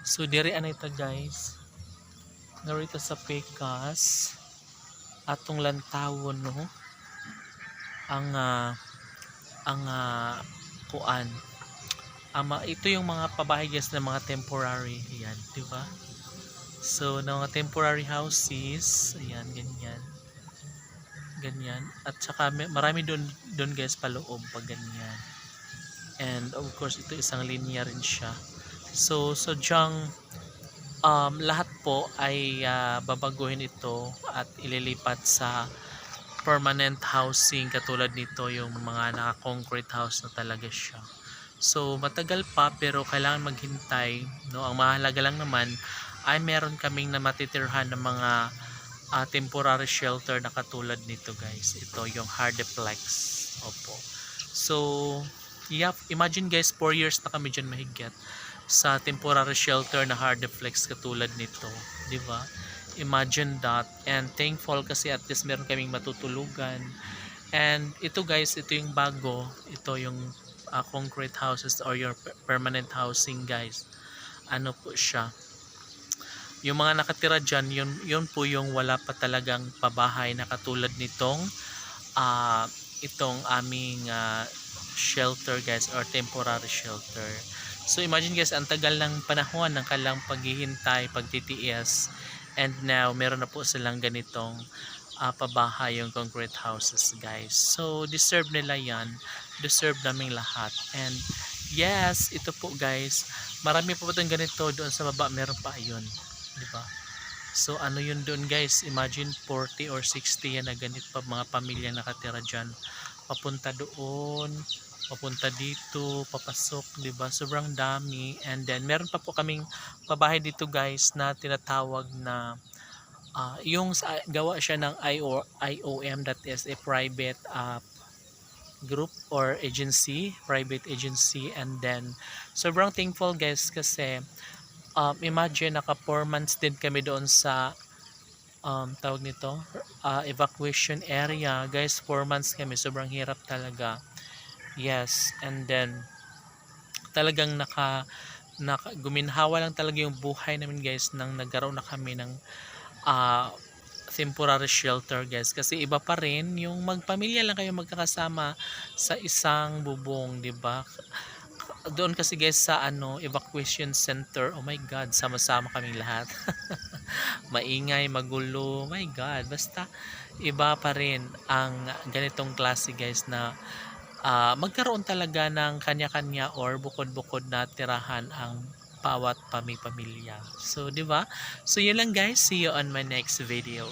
So diri ana ita guys. Narito sa Pecas atong lantawon no ang kuan. Ito yung mga pabahay guys na mga temporary yan, di ba? So na mga temporary houses, ayan ganyan. Ganyan. At saka marami doon guys paloob pag ganyan. And of course ito isang linya rin siya. So sadyang lahat po ay babaguhin ito at ililipat sa permanent housing katulad nito yung mga naka-concrete house na talaga siya. So matagal pa pero kailangan maghintay, no? Ang mahalaga lang naman ay meron kaming na matitirhan ng mga temporary shelter na katulad nito guys. Ito yung Hardiplex. Opo. So imagine guys 4 years na kami dyan mahigit sa temporary shelter na Hardiplex katulad nito, di ba? Imagine that. And thankful kasi at least meron kaming matutulugan. And ito guys, ito yung bago, ito yung concrete houses or your permanent housing guys. Ano po siya? Yung mga nakatira dyan, yun po yung wala pa talagang pabahay na katulad nitong itong aming shelter guys or temporary shelter. So imagine guys, ang tagal ng panahon ng kailang paghihintay, pagtitiis, and now meron na po silang ganitong pabahay yung concrete houses guys. So deserve nila yan, deserve naming lahat. And yes, ito po guys, marami po itong ganito doon sa baba, meron pa yun, di ba? So ano yun doon guys, imagine 40 or 60 yan na ganito pa mga pamilya nakatira dyan, papunta doon, papunta dito, papasok, 'di ba? Sobrang dami. And then meron pa po kaming pabahay dito guys na tinatawag na yung gawa siya ng IOM, that is a private group or agency, private agency. And then sobrang thankful guys kasi imagine naka 4 months din kami doon sa tawag nito evacuation area guys. 4 months kami, sobrang hirap talaga. Yes, and then talagang guminhawa lang talaga yung buhay namin guys nang nagkaroon na kami ng temporary shelter guys, kasi iba pa rin yung magpamilya lang kayo magkakasama sa isang bubong, di ba? Doon kasi guys sa evacuation center, oh my god, sama-sama kaming lahat. Maingay, magulo, oh my god, basta iba pa rin ang ganitong klase guys na magkaroon talaga ng kanya-kanya or bukod-bukod na tirahan ang bawat pamilya. So, di ba? So, yun lang guys. See you on my next video.